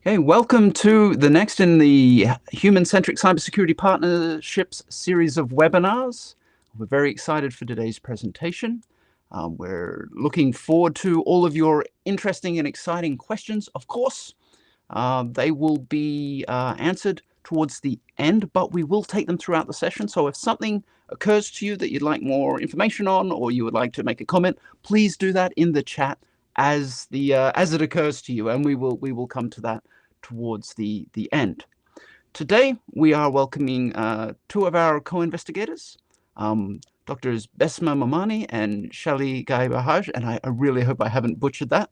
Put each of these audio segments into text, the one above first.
Hey, welcome to the next in the Human-Centric Cybersecurity Partnerships series of webinars. We're very excited for today's presentation. We're looking forward to all of your interesting and exciting questions. Of course, they will be answered towards the end, but we will take them throughout the session. So if something occurs to you that you'd like more information on, or you would like to make a comment, please do that in the chat as it occurs to you, and we will come to that towards the end. Today we are welcoming two of our co-investigators, Drs. Besma Momani and Shali Gai-Bahaj, and I really hope I haven't butchered that.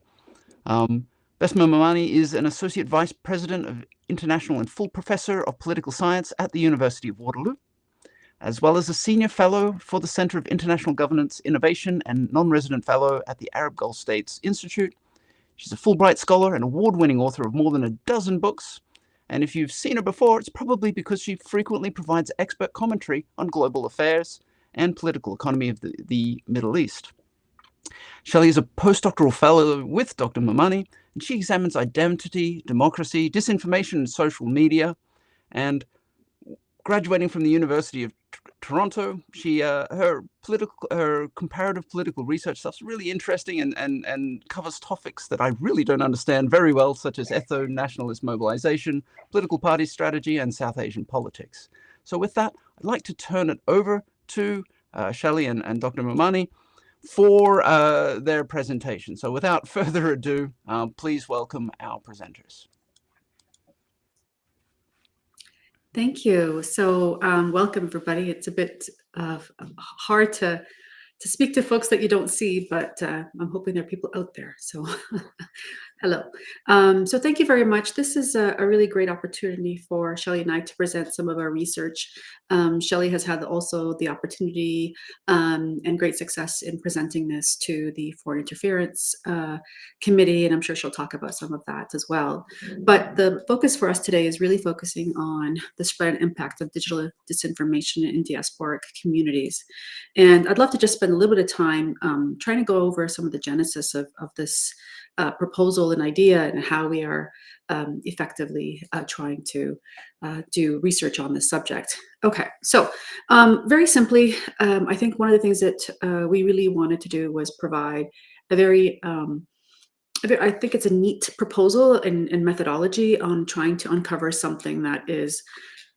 Besma Momani is an Associate Vice President of International and Full Professor of Political Science at the University of Waterloo, as well as a Senior Fellow for the Center of International Governance, Innovation and Non-Resident Fellow at the Arab Gulf States Institute. She's a Fulbright Scholar and award-winning author of more than a dozen books. And if you've seen her before, it's probably because she frequently provides expert commentary on global affairs and political economy of the Middle East. Shelley is a postdoctoral fellow with Dr. Momani, and she examines identity, democracy, disinformation, and social media. And graduating from the University of Toronto, her comparative political research stuff's really interesting and covers topics that I really don't understand very well, such as ethno-nationalist mobilization, political party strategy, and South Asian politics. So with that, I'd like to turn it over to Shelley and Dr. Momani for their presentation. So without further ado, please welcome our presenters. Thank you. So welcome, everybody. It's a bit hard to speak to folks that you don't see, but I'm hoping there are people out there. So hello. So thank you very much. This is a really great opportunity for Shelley and I to present some of our research. Shelley has had also the opportunity and great success in presenting this to the Foreign Interference Committee, and I'm sure she'll talk about some of that as well. But the focus for us today is really focusing on the spread and impact of digital disinformation in diasporic communities. And I'd love to just spend a little bit of time trying to go over some of the genesis of this proposal and idea and how we are effectively trying to do research on this subject. Okay, so very simply, I think one of the things that we really wanted to do was provide a very, I think it's a neat proposal and methodology on trying to uncover something that is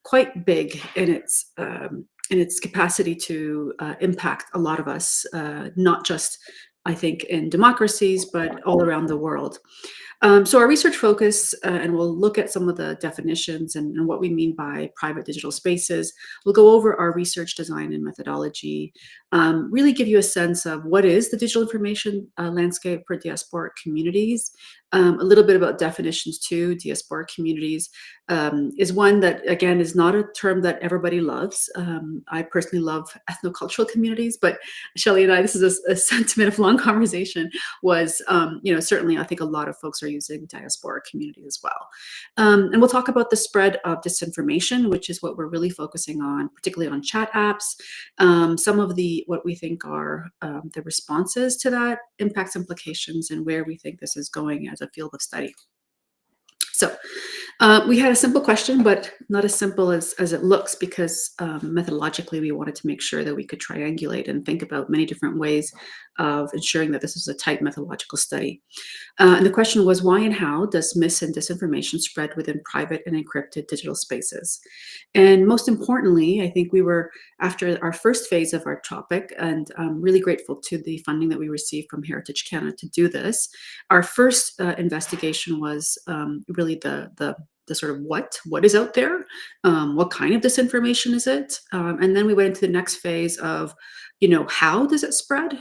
quite big in its capacity to impact a lot of us, not just, I think, in democracies, but all around the world. So our research focus, and we'll look at some of the definitions and what we mean by private digital spaces. We'll go over our research design and methodology, really give you a sense of what is the digital information landscape for diasporic communities. A little bit about definitions too. Diasporic communities is one that, again, is not a term that everybody loves. I personally love ethnocultural communities, but Shelley and I, this is a sentiment of long conversation, was, certainly I think a lot of folks are using diasporic communities as well. And we'll talk about the spread of disinformation, which is what we're really focusing on, particularly on chat apps. Some of what we think are the responses to that, impacts, implications, and where we think this is going as a field of study. So we had a simple question, but not as simple as it looks, because methodologically we wanted to make sure that we could triangulate and think about many different ways of ensuring that this is a tight methodological study. And the question was, why and how does mis and disinformation spread within private and encrypted digital spaces? And most importantly, I think we were, after our first phase of our topic, and I'm really grateful to the funding that we received from Heritage Canada to do this, our first investigation was really the sort of what is out there, what kind of disinformation is it, and then we went into the next phase of, how does it spread,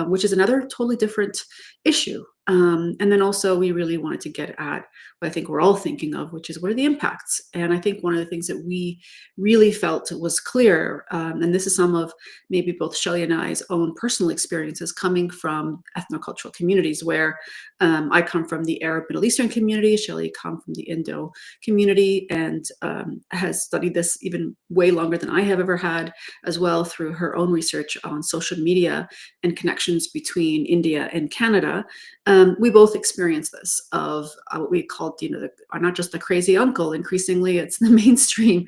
which is another totally different issue. And then also we really wanted to get at what I think we're all thinking of, which is what are the impacts? And I think one of the things that we really felt was clear, and this is some of maybe both Shelley and I's own personal experiences coming from ethnocultural communities, where I come from the Arab Middle Eastern community, Shelley come from the Indo community, and has studied this even way longer than I have ever had, as well, through her own research on social media and connections between India and Canada. we both experienced this of what we called, not just the crazy uncle. Increasingly, it's the mainstream,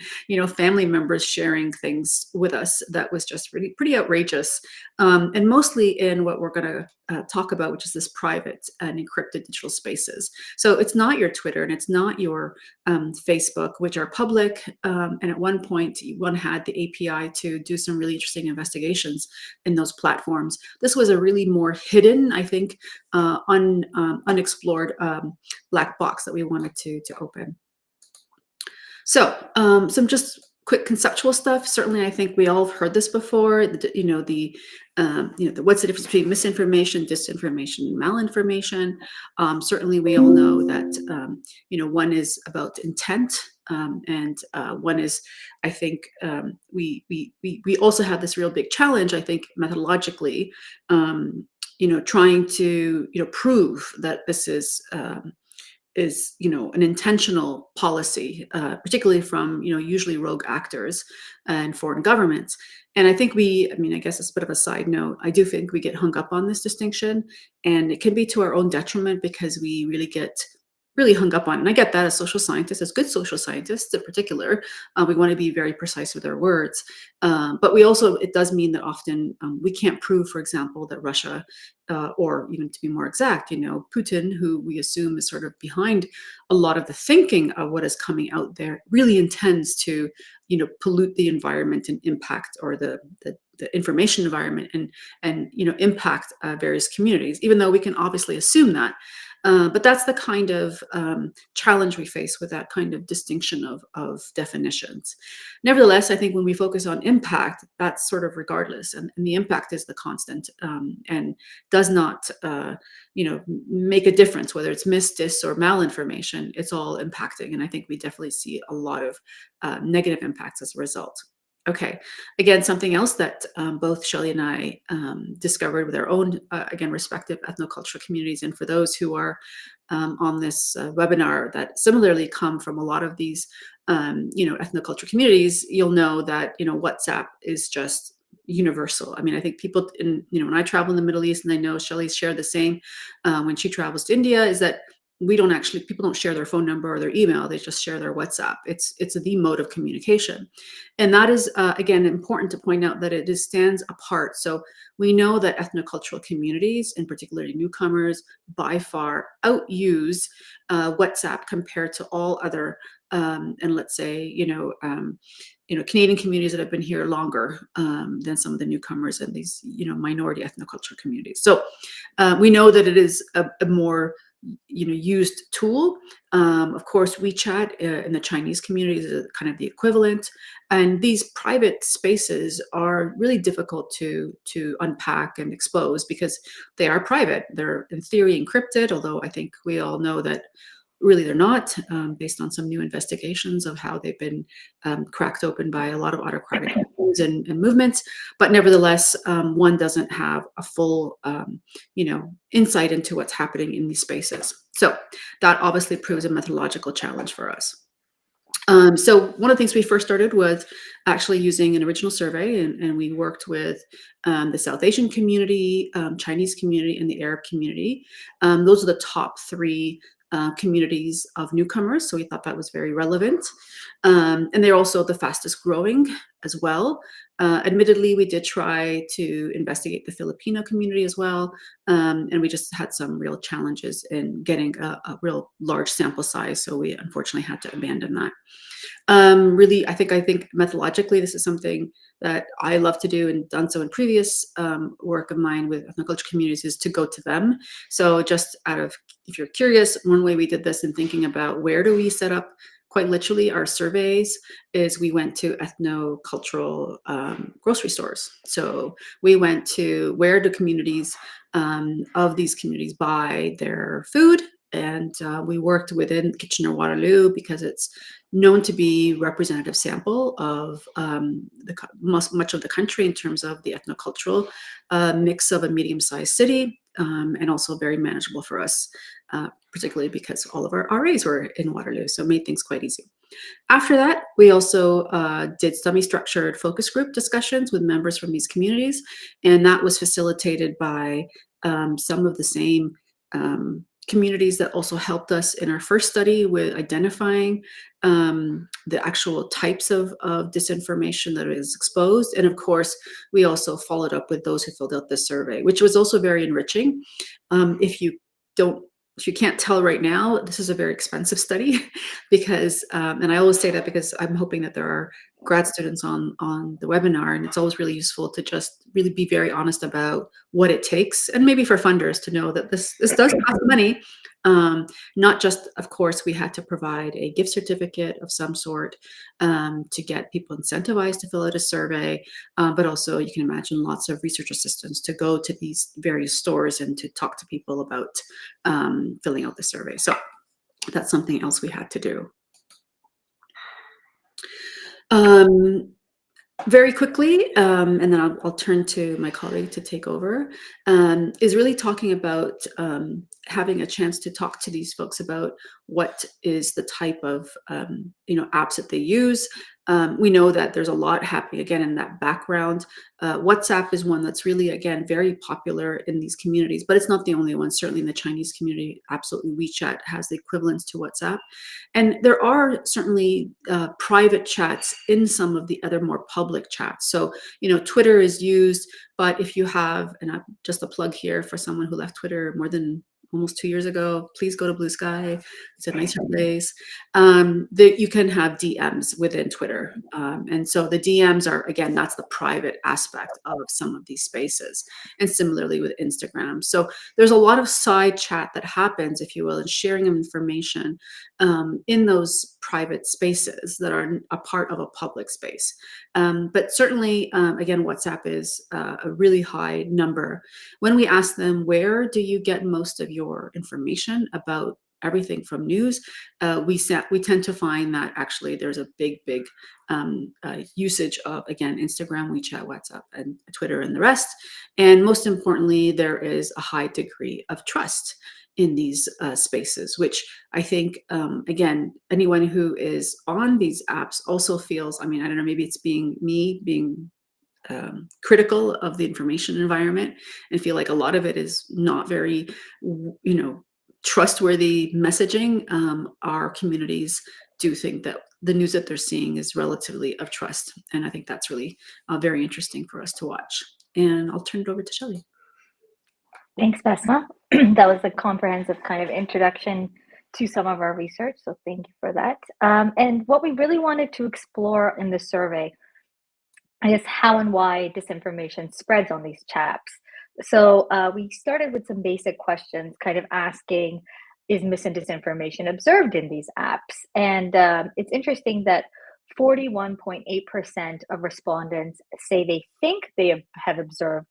family members sharing things with us that was just really pretty outrageous, and mostly in what we're going to talk about, which is this private and encrypted digital spaces. So it's not your Twitter and it's not your Facebook, which are public. And at one point, one had the API to do some really interesting investigations in those platforms. This was a really more hidden, I think, unexplored black box that we wanted to open. So some just quick conceptual stuff. Certainly, I think we all have heard this before. What's the difference between misinformation, disinformation, malinformation? Certainly, we all know that one is about intent, and one is, I think, we also have this real big challenge, I think, methodologically. Trying to prove that this is an intentional policy, particularly from usually rogue actors and foreign governments. And I think I guess it's a bit of a side note. I do think we get hung up on this distinction, and it can be to our own detriment because we really get really hung up on. And I get that as social scientists, as good social scientists in particular, we want to be very precise with our words. But it does mean that often we can't prove, for example, that Russia, or even to be more exact, Putin, who we assume is sort of behind a lot of the thinking of what is coming out there, really intends to, pollute the environment and impact, or the information environment, and impact various communities, even though we can obviously assume that. But that's the kind of challenge we face with that kind of distinction of definitions. Nevertheless, I think when we focus on impact, that's sort of regardless, and the impact is the constant, and does not make a difference whether it's dis, or malinformation. It's all impacting, and I think we definitely see a lot of negative impacts as a result. Okay, again, something else that both Shelley and I discovered with our own, again, respective ethnocultural communities, and for those who are on this webinar that similarly come from a lot of these, ethnocultural communities, you'll know that, WhatsApp is just universal. I mean, I think people when I travel in the Middle East, and I know Shelley's shared the same when she travels to India, is that people don't share their phone number or their email. They just share their WhatsApp. It's the mode of communication. And that is, again, important to point out that it stands apart. So we know that ethnocultural communities, and particularly newcomers, by far outuse WhatsApp compared to all other, and let's say, Canadian communities that have been here longer than some of the newcomers and these, minority ethnocultural communities. So we know that it is a more used tool. Of course, WeChat in the Chinese communities is kind of the equivalent. And these private spaces are really difficult to unpack and expose because they are private. They're in theory encrypted, although I think we all know that really they're not, based on some new investigations of how they've been cracked open by a lot of autocratic and movements. But nevertheless, one doesn't have a full, insight into what's happening in these spaces. So that obviously proves a methodological challenge for us. So one of the things we first started was actually using an original survey, and we worked with the South Asian community, Chinese community, and the Arab community. Those are the top three communities of newcomers, so we thought that was very relevant. And they're also the fastest growing as well. Admittedly, we did try to investigate the Filipino community as well, and we just had some real challenges in getting a real large sample size, so we unfortunately had to abandon that. Really, I think methodologically, this is something that I love to do and done so in previous work of mine with ethnocultural communities, is to go to them. So just if you're curious, one way we did this in thinking about where do we set up quite literally our surveys is we went to ethnocultural grocery stores. So we went to where do communities of these communities buy their food. And we worked within Kitchener-Waterloo because it's known to be representative sample of much of the country in terms of the ethnocultural mix of a medium-sized city, and also very manageable for us, particularly because all of our RAs were in Waterloo, so it made things quite easy. After that, we also did semi-structured focus group discussions with members from these communities, and that was facilitated by some of the same communities that also helped us in our first study with identifying the actual types of disinformation that is exposed. And of course, we also followed up with those who filled out the survey, which was also very enriching. If you can't tell right now, this is a very expensive study because, and I always say that because I'm hoping that there are grad students on the webinar, and it's always really useful to just really be very honest about what it takes, and maybe for funders to know that this does cost money. Not just, of course, we had to provide a gift certificate of some sort to get people incentivized to fill out a survey, but also you can imagine lots of research assistants to go to these various stores and to talk to people about filling out the survey. So that's something else we had to do. Very quickly, and then I'll turn to my colleague to take over, is really talking about having a chance to talk to these folks about what is the type of apps that they use. We know that there's a lot happening again in that background. WhatsApp is one that's really, again, very popular in these communities, but it's not the only one. Certainly in the Chinese community, absolutely, WeChat has the equivalence to WhatsApp. And there are certainly private chats in some of the other more public chats. So, Twitter is used, but if you have, and just a plug here for someone who left Twitter more than almost 2 years ago, please go to Blue Sky. It's a nicer place. That you can have DMs within Twitter. And so the DMs are, again, that's the private aspect of some of these spaces. And similarly with Instagram. So there's a lot of side chat that happens, if you will, and sharing of information in those private spaces that are a part of a public space. But certainly, again, WhatsApp is a really high number. When we ask them, where do you get most of your information about everything from news, we tend to find that actually there's a big usage of, again, Instagram, WeChat, WhatsApp, and Twitter, and the rest. And most importantly, there is a high degree of trust in these spaces, which I think, again, anyone who is on these apps also feels, I don't know, maybe it's being critical of the information environment and feel like a lot of it is not very, trustworthy messaging. Our communities do think that the news that they're seeing is relatively of trust. And I think that's really very interesting for us to watch. And I'll turn it over to Shelley. Thanks, Besma. That was a comprehensive kind of introduction to some of our research. So thank you for that. And what we really wanted to explore in the survey is how and why disinformation spreads on these chats. So we started with some basic questions, kind of asking, is mis and disinformation observed in these apps? And it's interesting that 41.8% of respondents say they think they have observed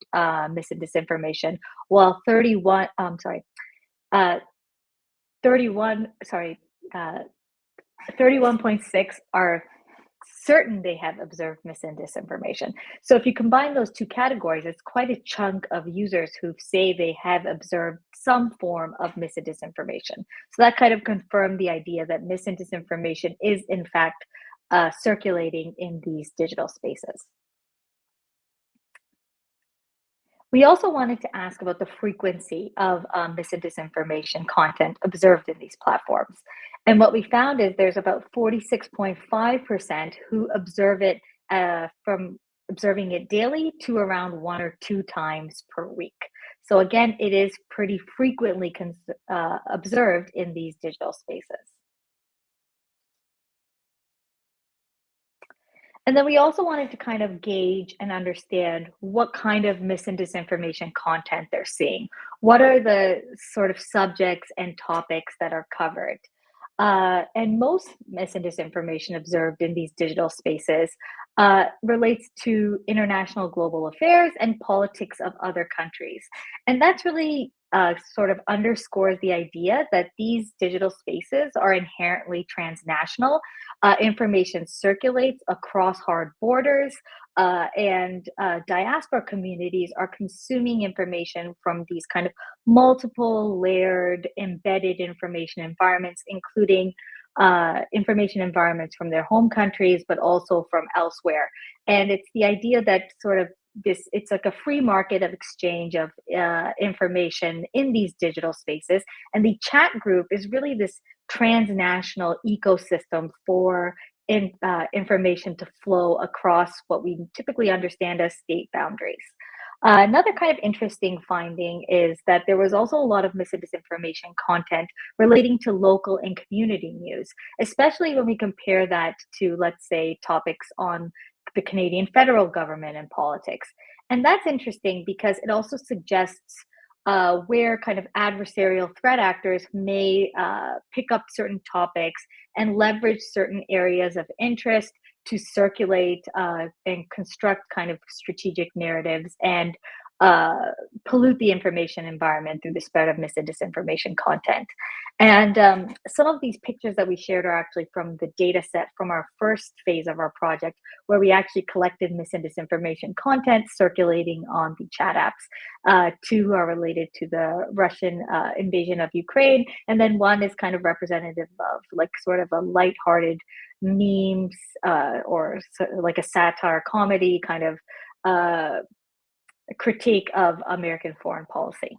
mis and disinformation, while 31.6 are certain they have observed mis and disinformation. So if you combine those two categories, it's quite a chunk of users who say they have observed some form of mis and disinformation. So that kind of confirmed the idea that mis and disinformation is in fact circulating in these digital spaces. We also wanted to ask about the frequency of mis and disinformation content observed in these platforms. And what we found is there's about 46.5% who observe it from observing it daily to around 1 or 2 times per week. So again, it is pretty frequently observed in these digital spaces. And then we also wanted to kind of gauge and understand what kind of mis and disinformation content they're seeing. What are the sort of subjects and topics that are covered? And most mis and disinformation observed in these digital spaces relates to international global affairs and politics of other countries. And that's really sort of underscores the idea that these digital spaces are inherently transnational. Information circulates across hard borders, and diaspora communities are consuming information from these kind of multiple layered embedded information environments, including information environments from their home countries, but also from elsewhere. And it's the idea that sort of it's like a free market of exchange of information in these digital spaces. And the chat group is really this transnational ecosystem for information to flow across what we typically understand as state boundaries. Another kind of interesting finding is that there was also a lot of mis and disinformation content relating to local and community news, especially when we compare that to, let's say, topics on the Canadian federal government and politics. And that's interesting because it also suggests where kind of adversarial threat actors may pick up certain topics and leverage certain areas of interest to circulate and construct kind of strategic narratives and pollute the information environment through the spread of mis and disinformation content. And some of these pictures that we shared are actually from the data set from our first phase of our project, where we actually collected mis and disinformation content circulating on the chat apps. Two are related to the Russian invasion of Ukraine, and then one is kind of representative of like sort of a lighthearted memes or like a satire comedy kind of critique of American foreign policy.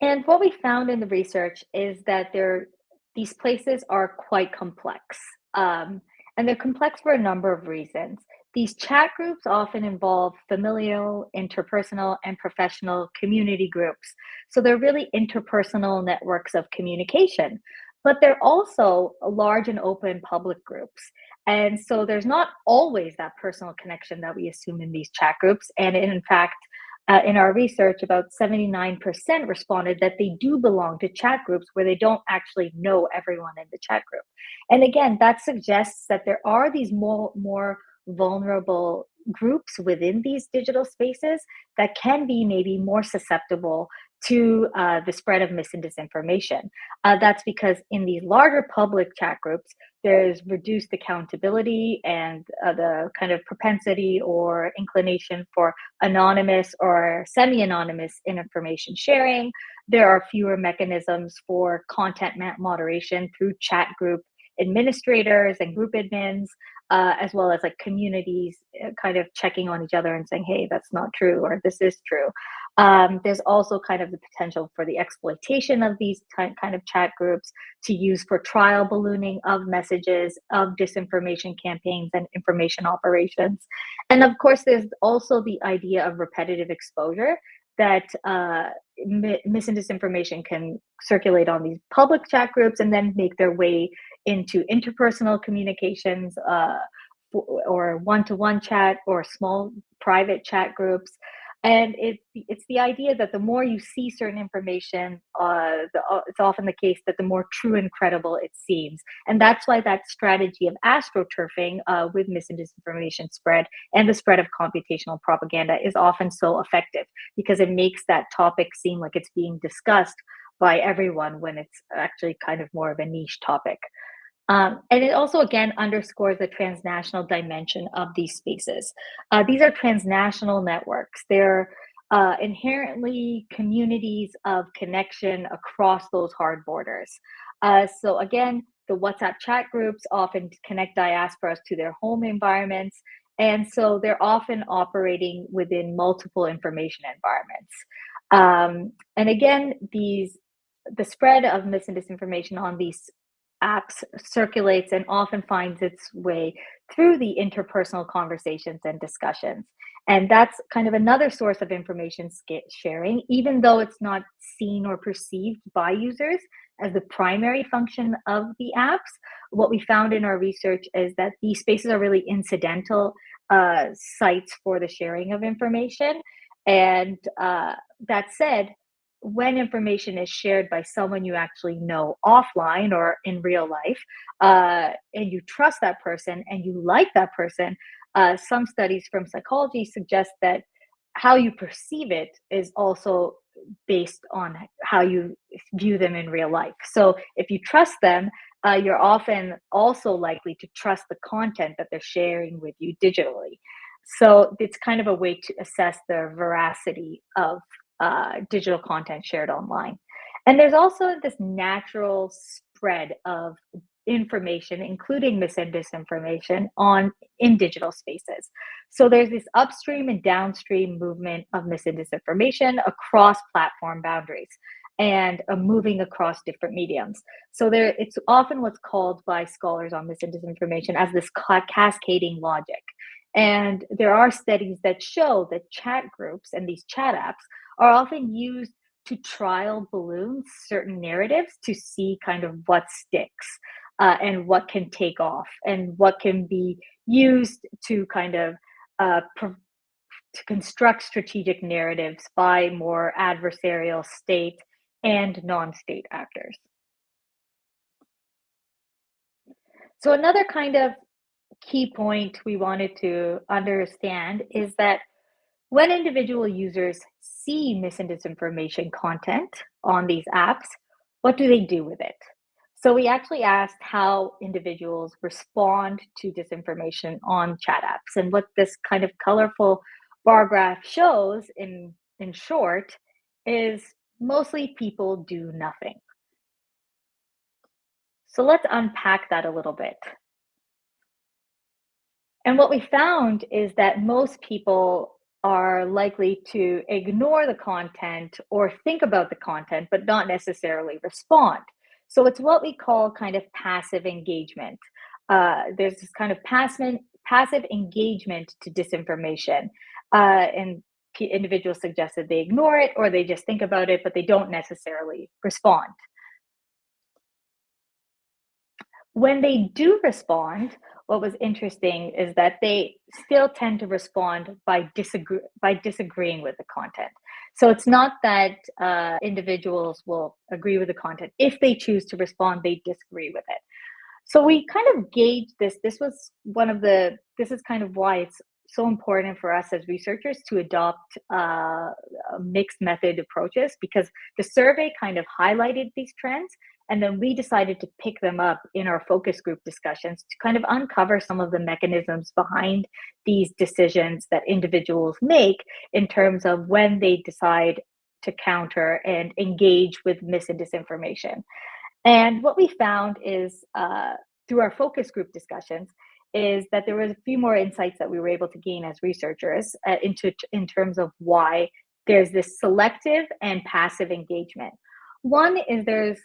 And what we found in the research is that these places are quite complex. And they're complex for a number of reasons. These chat groups often involve familial, interpersonal, and professional community groups. So they're really interpersonal networks of communication, but they're also large and open public groups. And so there's not always that personal connection that we assume in these chat groups. And in fact, in our research, about 79% responded that they do belong to chat groups where they don't actually know everyone in the chat group. And again, that suggests that there are these more vulnerable groups within these digital spaces that can be maybe more susceptible to the spread of mis and disinformation. That's because in these larger public chat groups, there's reduced accountability and the kind of propensity or inclination for anonymous or semi-anonymous information sharing. There are fewer mechanisms for content moderation through chat group administrators and group admins, as well as like communities kind of checking on each other and saying, hey, that's not true, or this is true. There's also kind of the potential for the exploitation of these kind of chat groups to use for trial ballooning of messages, of disinformation campaigns and information operations. And of course, there's also the idea of repetitive exposure, that mis and disinformation can circulate on these public chat groups and then make their way into interpersonal communications or one-to-one chat or small private chat groups. And it's the idea that the more you see certain information, it's often the case that the more true and credible it seems. And that's why that strategy of astroturfing with mis and disinformation spread and the spread of computational propaganda is often so effective, because it makes that topic seem like it's being discussed by everyone when it's actually kind of more of a niche topic. And it also, again, underscores the transnational dimension of these spaces. These are transnational networks. They're inherently communities of connection across those hard borders. So again, the WhatsApp chat groups often connect diasporas to their home environments. And so they're often operating within multiple information environments. And again, the spread of mis and disinformation on these apps circulates and often finds its way through the interpersonal conversations and discussions. And that's kind of another source of information sharing, even though it's not seen or perceived by users as the primary function of the apps. What we found in our research is that these spaces are really incidental sites for the sharing of information. And that said, when information is shared by someone you actually know offline or in real life, and you trust that person and you like that person, some studies from psychology suggest that how you perceive it is also based on how you view them in real life. So if you trust them, you're often also likely to trust the content that they're sharing with you digitally. So it's kind of a way to assess the veracity of digital content shared online. And there's also this natural spread of information, including mis and disinformation, in digital spaces. So there's this upstream and downstream movement of mis and disinformation across platform boundaries and moving across different mediums. So it's often what's called by scholars on mis and disinformation as this cascading logic. And there are studies that show that chat groups and these chat apps are often used to trial balloon certain narratives to see kind of what sticks and what can take off and what can be used to kind of to construct strategic narratives by more adversarial state and non-state actors. So another kind of key point we wanted to understand is that when individual users see mis and disinformation content on these apps, what do they do with it? So we actually asked how individuals respond to disinformation on chat apps. And what this kind of colorful bar graph shows in short is mostly people do nothing. So let's unpack that a little bit. And what we found is that most people are likely to ignore the content or think about the content, but not necessarily respond. So it's what we call kind of passive engagement. There's this kind of passive engagement to disinformation. And individuals suggested they ignore it or they just think about it, but they don't necessarily respond. When they do respond, what was interesting is that they still tend to respond by disagreeing with the content. So it's not that individuals will agree with the content. If they choose to respond, they disagree with it. So we kind of gauged this. This is kind of why it's so important for us as researchers to adopt mixed method approaches, because the survey kind of highlighted these trends. And then we decided to pick them up in our focus group discussions to kind of uncover some of the mechanisms behind these decisions that individuals make in terms of when they decide to counter and engage with mis and disinformation. And what we found is through our focus group discussions is that there was a few more insights that we were able to gain as researchers in terms of why there's this selective and passive engagement. One is there's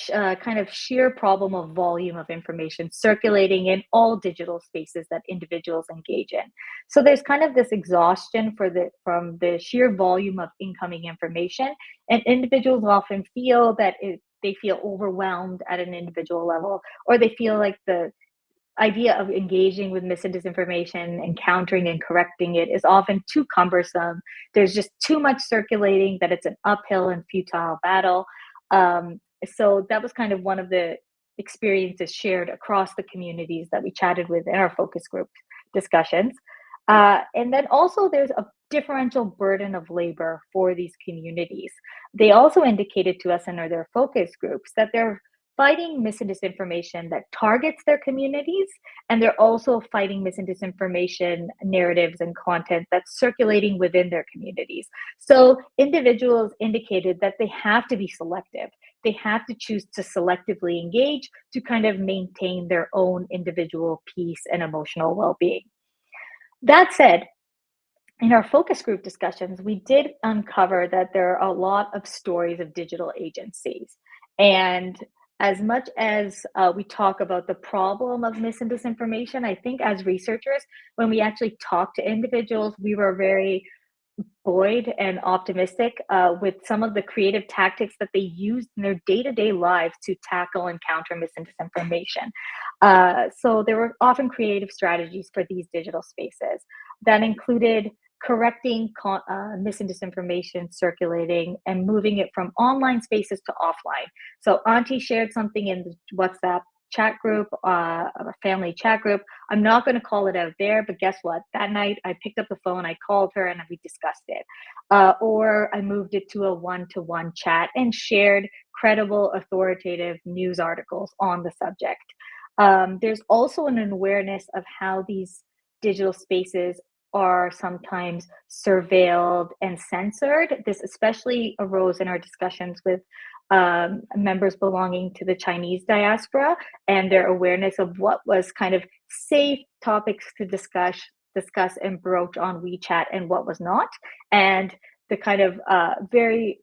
kind of sheer problem of volume of information circulating in all digital spaces that individuals engage in. So there's kind of this exhaustion from the sheer volume of incoming information, and individuals often feel that they feel overwhelmed at an individual level, or they feel like the idea of engaging with mis and disinformation and countering and correcting it is often too cumbersome. There's just too much circulating that it's an uphill and futile battle. So that was kind of one of the experiences shared across the communities that we chatted with in our focus group discussions. And then also there's a differential burden of labor for these communities. They also indicated to us in their focus groups that they're fighting mis and disinformation that targets their communities, and they're also fighting mis and disinformation narratives and content that's circulating within their communities. So individuals indicated that they have to be selective. They have to choose to selectively engage to kind of maintain their own individual peace and emotional well-being. That said, in our focus group discussions, we did uncover that there are a lot of stories of digital agencies. And as much as we talk about the problem of mis and disinformation, I think as researchers, when we actually talk to individuals, we were very buoyed and optimistic with some of the creative tactics that they used in their day-to-day lives to tackle and counter mis and disinformation. So there were often creative strategies for these digital spaces that included correcting mis and disinformation circulating and moving it from online spaces to offline. So Auntie shared something in the WhatsApp chat group, a family chat group. I'm not going to call it out there, but guess what? That night I picked up the phone, I called her, and we discussed it. Or I moved it to a one-to-one chat and shared credible, authoritative news articles on the subject. There's also an awareness of how these digital spaces are sometimes surveilled and censored. This especially arose in our discussions with members belonging to the Chinese diaspora and their awareness of what was kind of safe topics to discuss and broach on WeChat and what was not, and the kind of very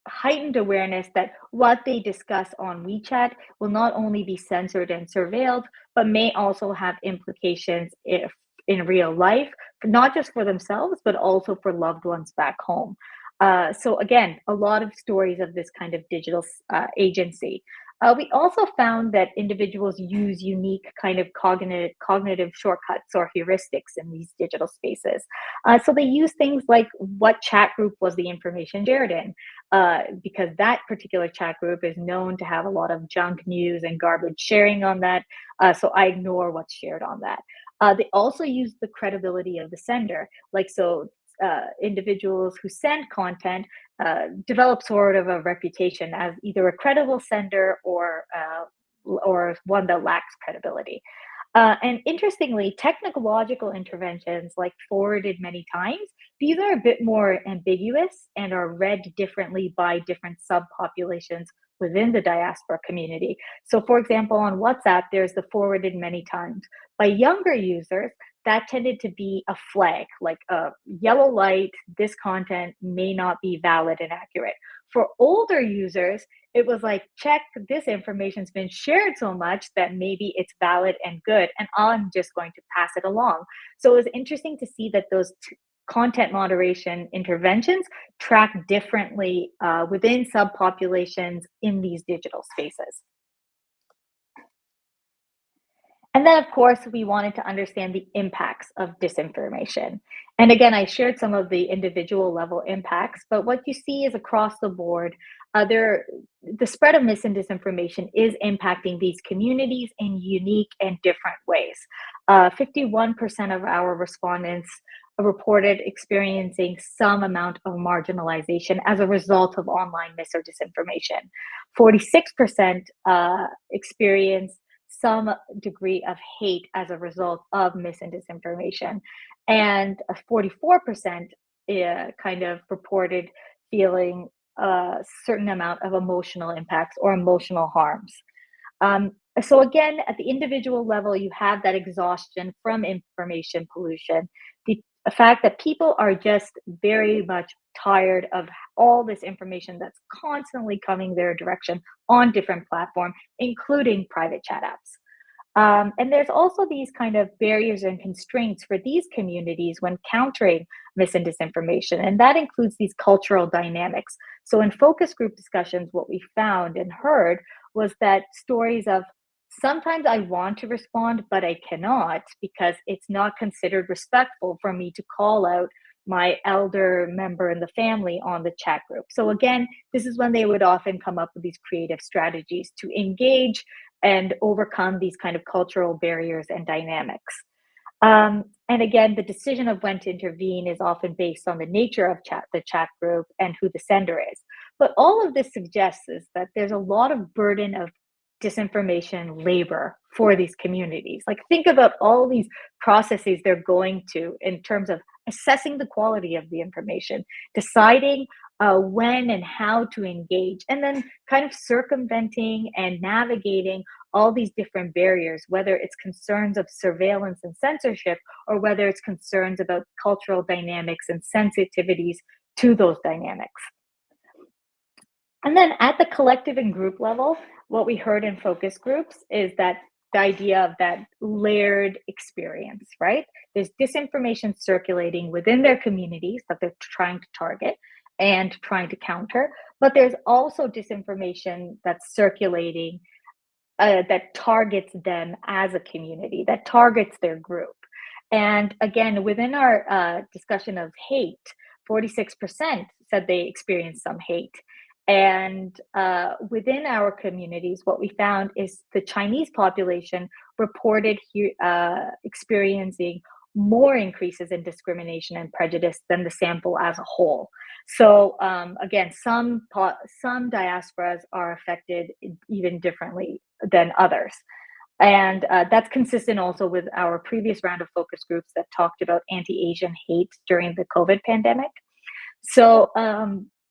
heightened awareness that what they discuss on WeChat will not only be censored and surveilled, but may also have implications if in real life, not just for themselves, but also for loved ones back home. So again, a lot of stories of this kind of digital agency. We also found that individuals use unique kind of cognitive shortcuts or heuristics in these digital spaces. So they use things like what chat group was the information shared in, because that particular chat group is known to have a lot of junk news and garbage sharing on that. So I ignore what's shared on that. They also use the credibility of the sender. Individuals who send content develop sort of a reputation as either a credible sender or one that lacks credibility. And interestingly, technological interventions like forwarded many times, these are a bit more ambiguous and are read differently by different subpopulations within the diaspora community. So for example, on WhatsApp, there's the forwarded many times. By younger users, that tended to be a flag, like a yellow light, this content may not be valid and accurate. For older users, it was like, check, this information's been shared so much that maybe it's valid and good, and I'm just going to pass it along. So it was interesting to see that those content moderation interventions track differently within subpopulations in these digital spaces. And then, of course, we wanted to understand the impacts of disinformation. And again, I shared some of the individual level impacts, but what you see is across the board, the spread of mis and disinformation is impacting these communities in unique and different ways. 51% of our respondents reported experiencing some amount of marginalization as a result of online mis or disinformation. 46% experienced some degree of hate as a result of mis and disinformation. And 44% kind of reported feeling a certain amount of emotional impacts or emotional harms. So again, at the individual level, you have that exhaustion from information pollution, the fact that people are just very much tired of all this information that's constantly coming their direction on different platforms, including private chat apps. And there's also these kind of barriers and constraints for these communities when countering mis and disinformation, and that includes these cultural dynamics. So in focus group discussions, what we found and heard was that stories of sometimes I want to respond, but I cannot because it's not considered respectful for me to call out my elder member in the family on the chat group. So again, this is when they would often come up with these creative strategies to engage and overcome these kind of cultural barriers and dynamics. And again, the decision of when to intervene is often based on the nature of the chat group and who the sender is. But all of this suggests is that there's a lot of burden of disinformation labor for these communities. Like, think about all these processes they're going to in terms of assessing the quality of the information, deciding when and how to engage, and then kind of circumventing and navigating all these different barriers, whether it's concerns of surveillance and censorship, or whether it's concerns about cultural dynamics and sensitivities to those dynamics. And then at the collective and group level, what we heard in focus groups is that the idea of that layered experience, right? There's disinformation circulating within their communities that they're trying to target and trying to counter, but there's also disinformation that's circulating that targets them as a community, that targets their group. And again, within our discussion of hate, 46% said they experienced some hate. And within our communities, what we found is the Chinese population reported experiencing more increases in discrimination and prejudice than the sample as a whole. So again, some diasporas are affected even differently than others. And that's consistent also with our previous round of focus groups that talked about anti-Asian hate during the COVID pandemic. So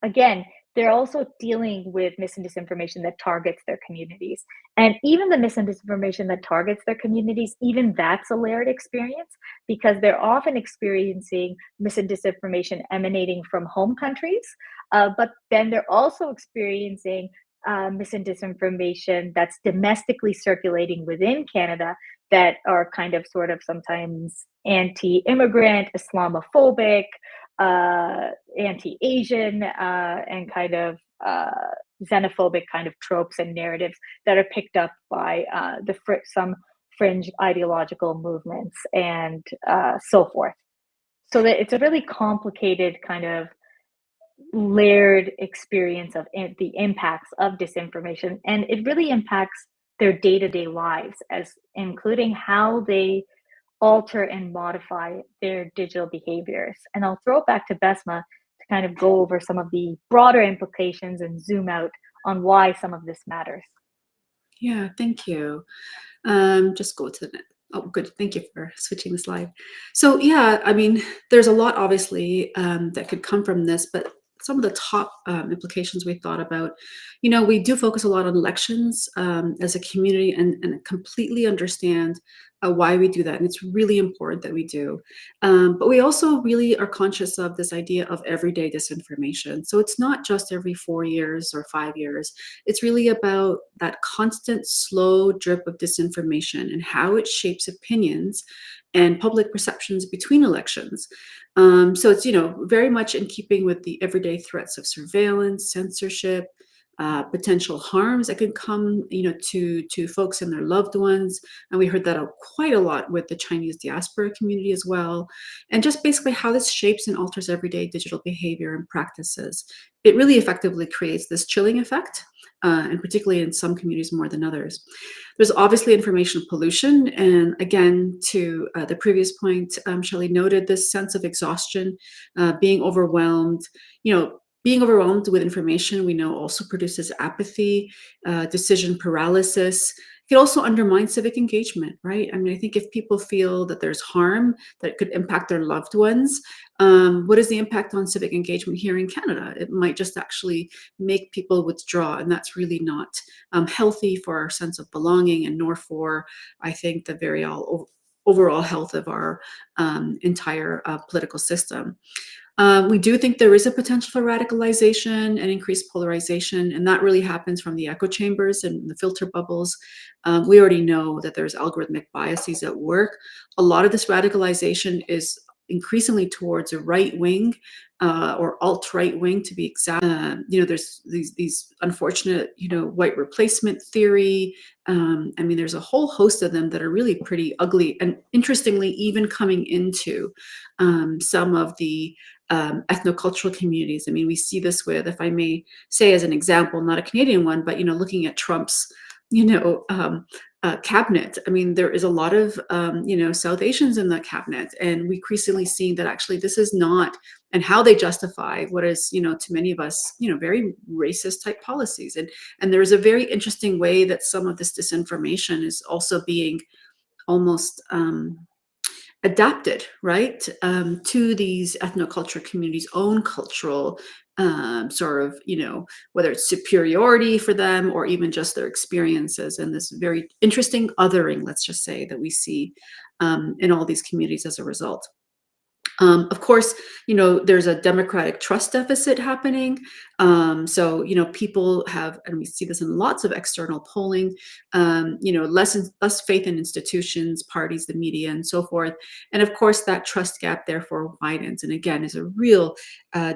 again, they're also dealing with mis and disinformation that targets their communities. And even the mis and disinformation that targets their communities, even that's a layered experience because they're often experiencing mis and disinformation emanating from home countries, but then they're also experiencing mis and disinformation that's domestically circulating within Canada that are kind of sort of sometimes anti-immigrant, Islamophobic, anti-Asian, and kind of xenophobic kind of tropes and narratives that are picked up by some fringe ideological movements and so forth. So that it's a really complicated kind of layered experience of the impacts of disinformation, and it really impacts their day-to-day lives, as including how they alter and modify their digital behaviors. And I'll throw it back to Besma to kind of go over some of the broader implications and zoom out on why some of this matters. Yeah, thank you. Just go to the, oh, good. Thank you for switching the slide. So yeah, I mean, there's a lot obviously that could come from this, but some of the top implications we thought about, you know, we do focus a lot on elections as a community and completely understand why we do that. And it's really important that we do. But we also really are conscious of this idea of everyday disinformation. So it's not just every 4 years or 5 years. It's really about that constant slow drip of disinformation and how it shapes opinions and public perceptions between elections. So it's, you know, very much in keeping with the everyday threats of surveillance, censorship, potential harms that could come, you know, to folks and their loved ones. And we heard that quite a lot with the Chinese diaspora community as well. And just basically how this shapes and alters everyday digital behavior and practices. It really effectively creates this chilling effect, and particularly in some communities more than others. There's obviously information pollution. And again, to the previous point, Shelley noted this sense of exhaustion, being overwhelmed, you know, being overwhelmed with information, we know also produces apathy, decision paralysis. It can also undermine civic engagement, right? I mean, I think if people feel that there's harm that could impact their loved ones, what is the impact on civic engagement here in Canada? It might just actually make people withdraw, and that's really not healthy for our sense of belonging, and nor for, I think, the very overall health of our entire political system. We do think there is a potential for radicalization and increased polarization, and that really happens from the echo chambers and the filter bubbles. We already know that there's algorithmic biases at work. A lot of this radicalization is increasingly towards a right wing or alt-right wing, to be exact. You know, there's these unfortunate, you know, white replacement theory. I mean, there's a whole host of them that are really pretty ugly, and interestingly, even coming into some of the ethnocultural communities. I mean, we see this with, if I may say as an example, not a Canadian one, but, you know, looking at Trump's, you know, cabinet. I mean, there is a lot of, you know, South Asians in that cabinet, and we increasingly see that actually this is not, and how they justify what is, you know, to many of us, you know, very racist type policies. And there is a very interesting way that some of this disinformation is also being almost adapted, right, to these ethnocultural communities' own cultural sort of, you know, whether it's superiority for them or even just their experiences, and this very interesting othering, let's just say, that we see in all these communities as a result. Of course, you know, there's a democratic trust deficit happening. So, you know, people have, and we see this in lots of external polling, you know, less faith in institutions, parties, the media, and so forth. And of course, that trust gap therefore widens, and again, is a real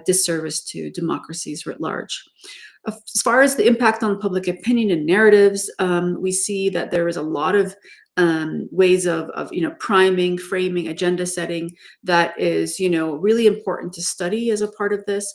disservice to democracies writ large. As far as the impact on public opinion and narratives, we see that there is a lot of ways of, you know, priming, framing, agenda setting that is, you know, really important to study as a part of this.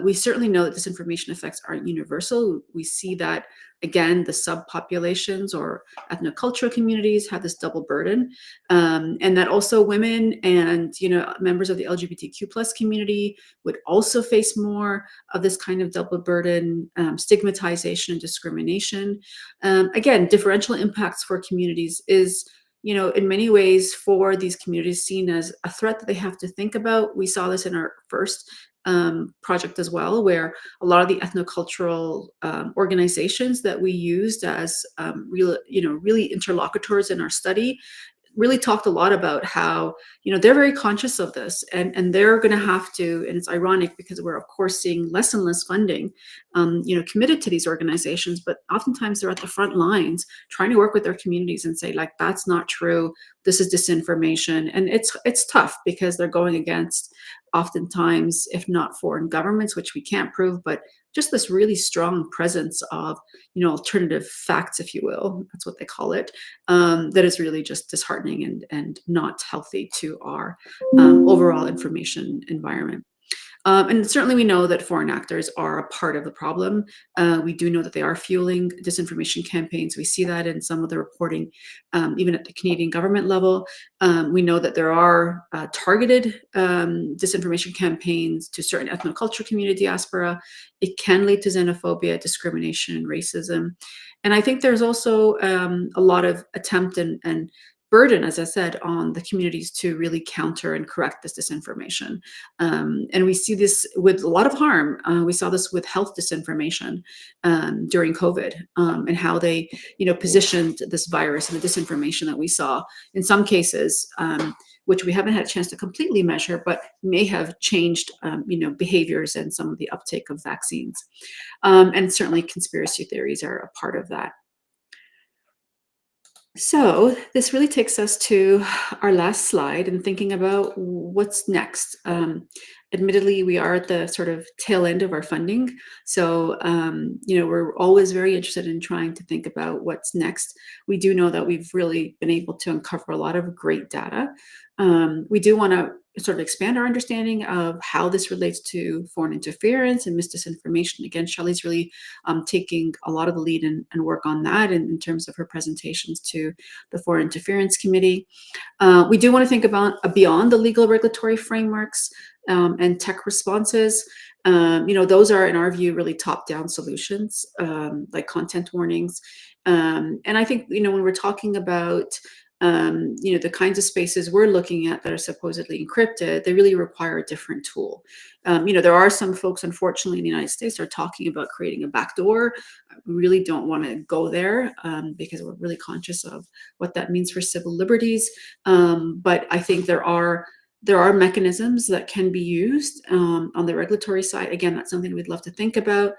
We certainly know that disinformation effects aren't universal. We see that, again, the subpopulations or ethnocultural communities have this double burden, and that also women and, you know, members of the LGBTQ plus community would also face more of this kind of double burden, stigmatization and discrimination. Again, differential impacts for communities is, you know, in many ways for these communities seen as a threat that they have to think about. We saw this in our first project as well, where a lot of the ethnocultural organizations that we used as really interlocutors in our study really talked a lot about how, they're very conscious of this, and they're going to have to, and it's ironic because we're of course seeing less and less funding, committed to these organizations, but oftentimes they're at the front lines trying to work with their communities and say, like, that's not true, this is disinformation. And it's tough because they're going against oftentimes, if not foreign governments, which we can't prove, but just this really strong presence of, alternative facts, if you will, that's what they call it, that is really just disheartening and not healthy to our overall information environment. And certainly we know that foreign actors are a part of the problem. We do know that they are fueling disinformation campaigns. We see that in some of the reporting, even at the Canadian government level. We know that there are targeted disinformation campaigns to certain ethnocultural community diaspora. It can lead to xenophobia, discrimination, and racism. And I think there's also a lot of attempt and burden, as I said, on the communities to really counter and correct this disinformation. And we see this with a lot of harm. We saw this with health disinformation during COVID, and how they, positioned this virus and the disinformation that we saw in some cases, which we haven't had a chance to completely measure, but may have changed, behaviors and some of the uptake of vaccines. And certainly conspiracy theories are a part of that. So this really takes us to our last slide and thinking about what's next. Admittedly, we are at the sort of tail end of our funding. So, we're always very interested in trying to think about what's next. We do know that we've really been able to uncover a lot of great data. We do want to sort of expand our understanding of how this relates to foreign interference and misinformation. Again, Shelley's really taking a lot of the lead and work on that in terms of her presentations to the Foreign Interference Committee. We do want to think about beyond the legal regulatory frameworks and tech responses. Those are, in our view, really top-down solutions, like content warnings. And I think, when we're talking about the kinds of spaces we're looking at that are supposedly encrypted, they really require a different tool. There are some folks, unfortunately, in the United States are talking about creating a backdoor. We really don't want to go there because we're really conscious of what that means for civil liberties. But I think there are mechanisms that can be used on the regulatory side. Again, that's something we'd love to think about.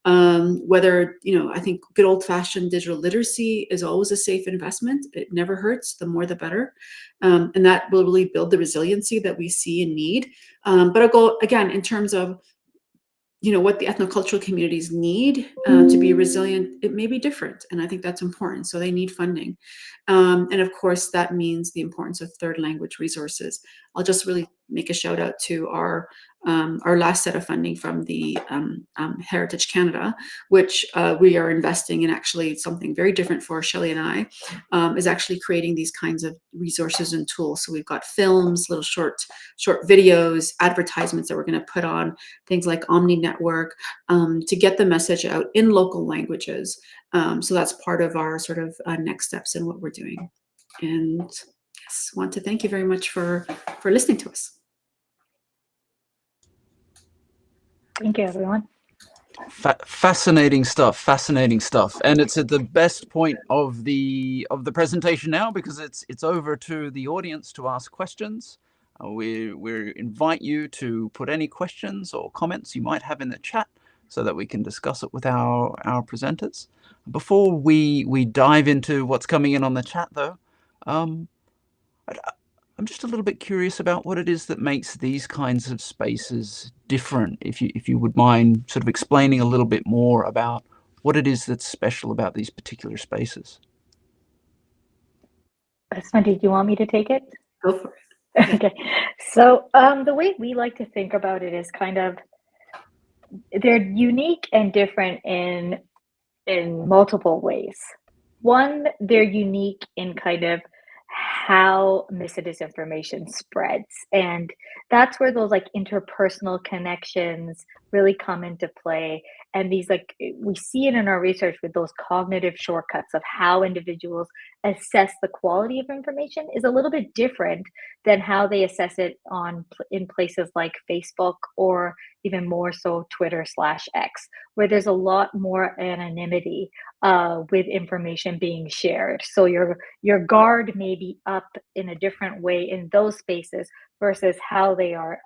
Whether, I think good old-fashioned digital literacy is always a safe investment. It never hurts, the more the better. And that will really build the resiliency that we see and need. But I'll go, again, in terms of, what the ethnocultural communities need to be resilient, it may be different. And I think that's important. So they need funding. And of course, that means the importance of third language resources. I'll just really make a shout out to our last set of funding from the Heritage Canada, which we are investing in. Actually, something very different for Shelley and I, is actually creating these kinds of resources and tools. So we've got films, little short videos, advertisements that we're going to put on things like Omni Network to get the message out in local languages. So that's part of our sort of next steps in what we're doing. And yes, want to thank you very much for listening to us. Thank you, everyone. Fascinating stuff, and it's at the best point of the presentation now, because it's over to the audience to ask questions. We invite you to put any questions or comments you might have in the chat so that we can discuss it with our presenters. Before we dive into what's coming in on the chat, though, I'm just a little bit curious about what it is that makes these kinds of spaces different. If you would mind sort of explaining a little bit more about what it is that's special about these particular spaces. Esma, do you want me to take it? Go for it. Okay. So the way we like to think about it is kind of, they're unique and different in multiple ways. One, they're unique in kind of how mis and disinformation spreads. And that's where those like interpersonal connections really come into play. And these, like, we see it in our research with those cognitive shortcuts of how individuals assess the quality of information is a little bit different than how they assess it in places like Facebook, or even more so Twitter/X, where there's a lot more anonymity with information being shared. So your guard may be up in a different way in those spaces versus how they are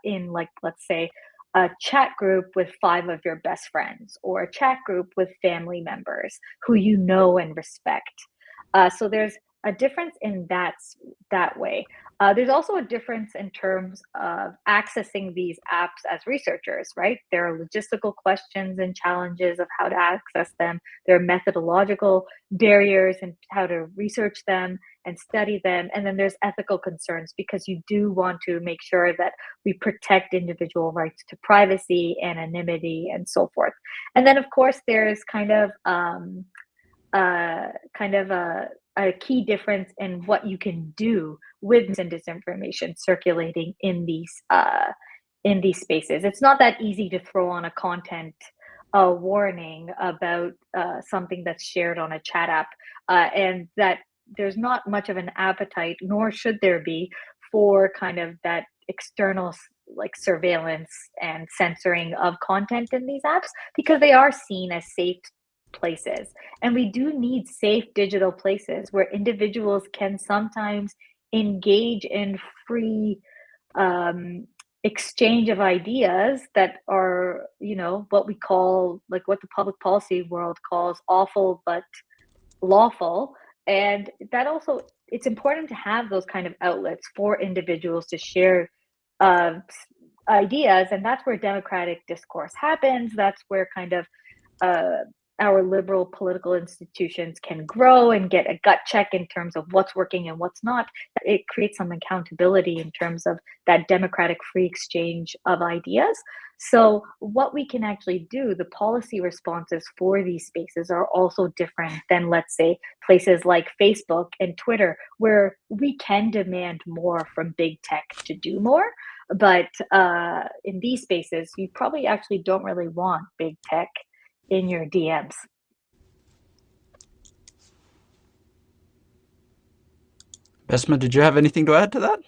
in, like, let's say, a chat group with 5 of your best friends, or a chat group with family members who you know and respect. So there's a difference in that way. There's also a difference in terms of accessing these apps as researchers, right? There are logistical questions and challenges of how to access them. There are methodological barriers and how to research them and study them. And then there's ethical concerns, because you do want to make sure that we protect individual rights to privacy, anonymity, and so forth. And then, of course, there's kind of a key difference in what you can do with mis and disinformation circulating in these spaces. It's not that easy to throw on a content warning about something that's shared on a chat app, and that there's not much of an appetite, nor should there be, for kind of that external like surveillance and censoring of content in these apps, because they are seen as safe places. And we do need safe digital places where individuals can sometimes engage in free exchange of ideas that are, what we call, like, what the public policy world calls awful but lawful. And that also, it's important to have those kind of outlets for individuals to share ideas. And that's where democratic discourse happens. That's where kind of our liberal political institutions can grow and get a gut check in terms of what's working and what's not. It creates some accountability in terms of that democratic free exchange of ideas. So what we can actually do, the policy responses for these spaces are also different than, let's say, places like Facebook and Twitter, where we can demand more from big tech to do more. But in these spaces, you probably actually don't really want big tech in your DMs. Besma, did you have anything to add to that?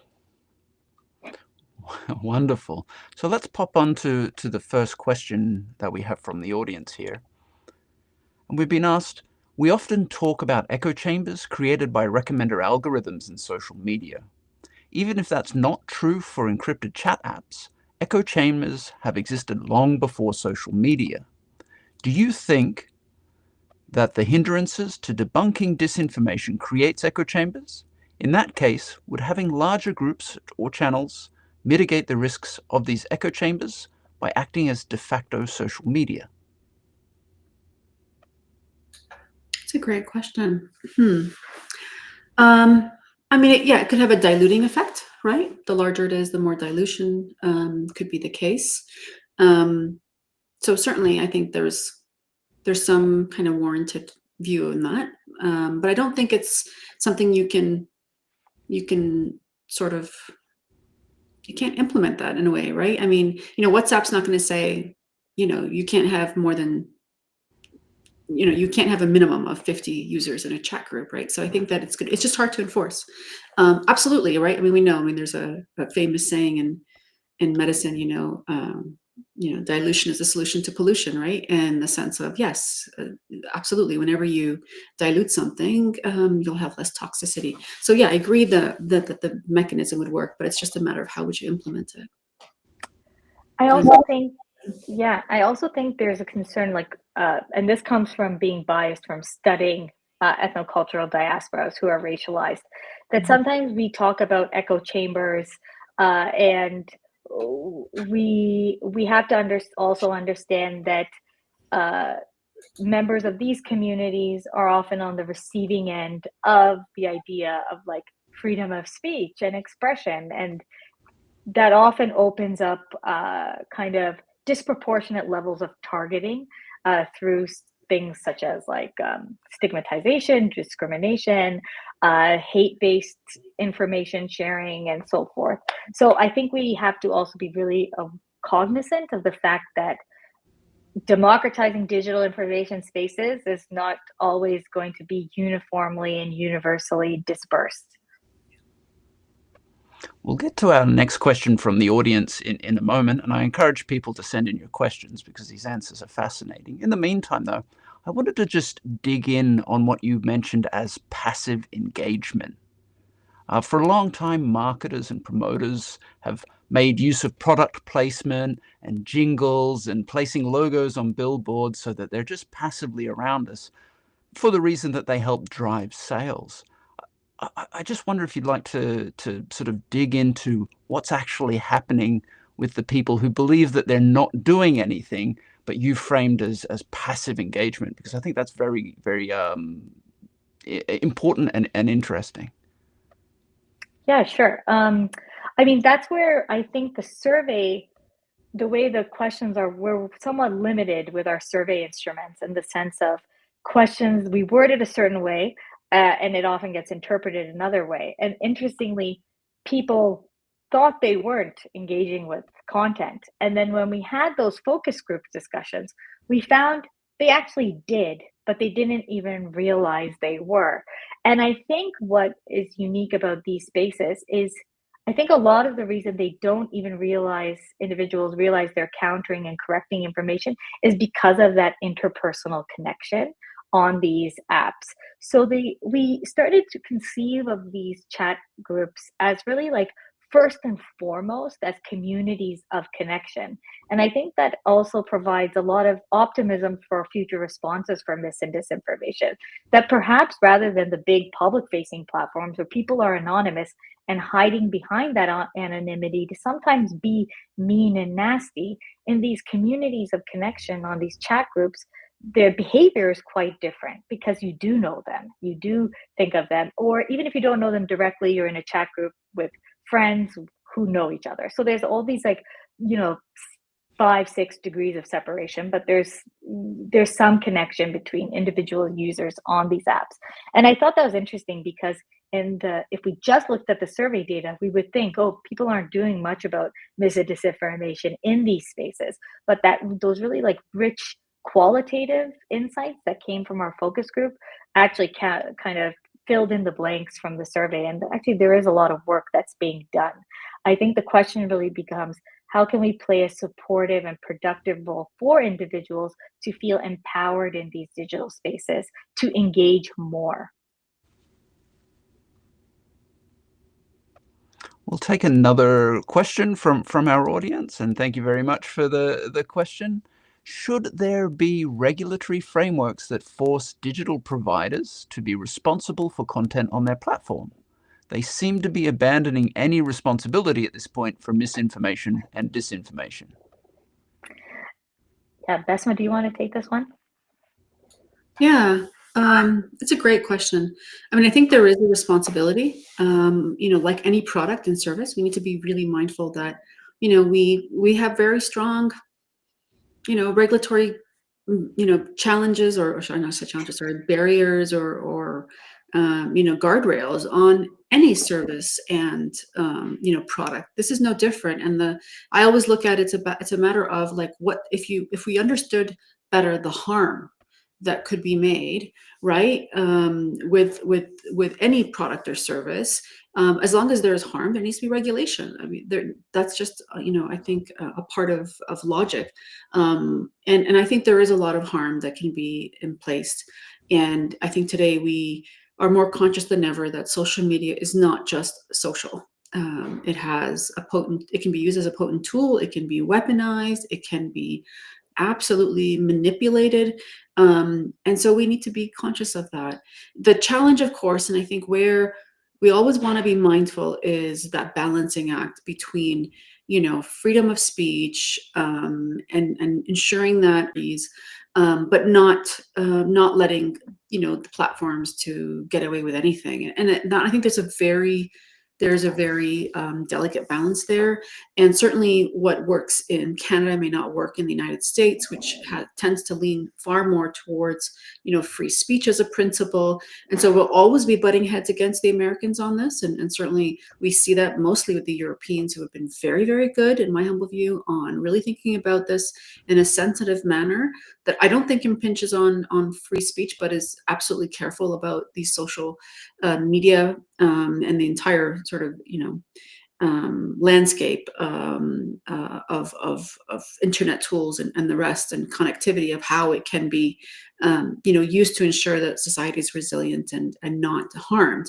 Wonderful. So let's pop on to the first question that we have from the audience here. And we've been asked, we often talk about echo chambers created by recommender algorithms in social media. Even if that's not true for encrypted chat apps, echo chambers have existed long before social media. Do you think that the hindrances to debunking disinformation creates echo chambers? In that case, would having larger groups or channels mitigate the risks of these echo chambers by acting as de facto social media? It's a great question. I mean, it could have a diluting effect, right? The larger it is, the more dilution could be the case. So certainly, I think there's some kind of warranted view in that, but I don't think it's something you can sort of, you can't implement that in a way, right? I mean, WhatsApp's not going to say, you can't have more than, you can't have a minimum of 50 users in a chat group, right? So I think that it's good. It's just hard to enforce. Absolutely, right? I mean, we know. I mean, there's a famous saying in medicine, dilution is the solution to pollution, right? In the sense of, yes, absolutely. Whenever you dilute something, you'll have less toxicity. So yeah, I agree that the mechanism would work, but it's just a matter of how would you implement it. I also think there's a concern, like, and this comes from being biased from studying ethnocultural diasporas who are racialized, that sometimes we talk about echo chambers, and we have to also understand that members of these communities are often on the receiving end of the idea of, like, freedom of speech and expression, and that often opens up kind of disproportionate levels of targeting through things such as, like, stigmatization, discrimination, hate-based information sharing, and so forth. So I think we have to also be really cognizant of the fact that democratizing digital information spaces is not always going to be uniformly and universally dispersed. We'll get to our next question from the audience in a moment, and I encourage people to send in your questions because these answers are fascinating. In the meantime, though, I wanted to just dig in on what you mentioned as passive engagement. For a long time, marketers and promoters have made use of product placement and jingles and placing logos on billboards so that they're just passively around us for the reason that they help drive sales. I just wonder if you'd like to sort of dig into what's actually happening with the people who believe that they're not doing anything, but you framed as passive engagement, because I think that's very, very important and interesting. Yeah, sure. I mean, that's where I think the survey, the way the questions are, we're somewhat limited with our survey instruments in the sense of questions we word it a certain way, and it often gets interpreted another way. And interestingly, people thought they weren't engaging with content. And then when we had those focus group discussions, we found they actually did, but they didn't even realize they were. And I think what is unique about these spaces is I think a lot of the reason they don't even realize, individuals realize they're countering and correcting information is because of that interpersonal connection on these apps. So we started to conceive of these chat groups as really like first and foremost as communities of connection. And I think that also provides a lot of optimism for future responses for mis and disinformation. That perhaps rather than the big public facing platforms where people are anonymous and hiding behind that anonymity to sometimes be mean and nasty, in these communities of connection on these chat groups, their behavior is quite different because you do know them, you do think of them, or even if you don't know them directly, you're in a chat group with friends who know each other. So there's all these like, 5-6 degrees of separation, but there's some connection between individual users on these apps. And I thought that was interesting because if we just looked at the survey data, we would think, oh, people aren't doing much about mis and disinformation in these spaces, but that those really like rich qualitative insights that came from our focus group actually kind of filled in the blanks from the survey. And actually, there is a lot of work that's being done. I think the question really becomes, how can we play a supportive and productive role for individuals to feel empowered in these digital spaces to engage more? We'll take another question from our audience, and thank you very much for the question. Should there be regulatory frameworks that force digital providers to be responsible for content on their platform? They seem to be abandoning any responsibility at this point for misinformation and disinformation. Yeah, Besma, do you want to take this one? Yeah, it's a great question. I mean, I think there is a responsibility. Like any product and service, we need to be really mindful that, we have very strong, regulatory, challenges or sorry, not such challenges, sorry, barriers or guardrails on any service and product. This is no different. And I always look at it's a matter of like, what if we understood better the harm that could be made, right? With any product or service, as long as there's harm, there needs to be regulation. I mean, that's just I think a part of logic, and I think there is a lot of harm that can be in place. And I think today we are more conscious than ever that social media is not just social. It can be used as a potent tool. It can be weaponized. It can be absolutely manipulated. And so we need to be conscious of that. The challenge, of course, and I think where we always want to be mindful is that balancing act between, freedom of speech, and ensuring that these, but not letting, the platforms to get away with anything. And I think there's a very there's a very delicate balance there. And certainly what works in Canada may not work in the United States, which tends to lean far more towards, free speech as a principle. And so we'll always be butting heads against the Americans on this. And certainly we see that mostly with the Europeans, who have been very, very good, in my humble view, on really thinking about this in a sensitive manner that I don't think impinges on free speech, but is absolutely careful about these social media and the entire sort of, landscape of internet tools and the rest, and connectivity of how it can be, used to ensure that society is resilient and not harmed.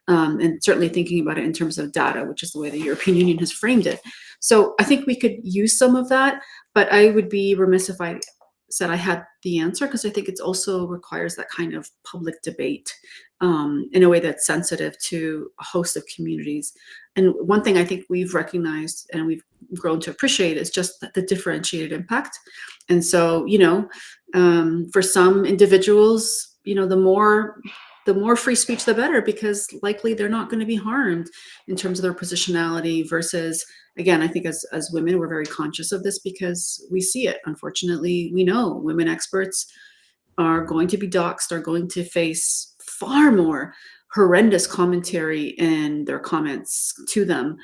And certainly thinking about it in terms of data, which is the way the European Union has framed it. So I think we could use some of that, but I would be remiss if I said I had the answer, because I think it also requires that kind of public debate in a way that's sensitive to a host of communities. And one thing I think we've recognized and we've grown to appreciate is just the differentiated impact. And so, for some individuals, the more free speech, the better, because likely they're not going to be harmed in terms of their positionality versus, again, I think as women, we're very conscious of this because we see it. Unfortunately, we know women experts are going to be doxxed, are going to face far more horrendous commentary in their comments to them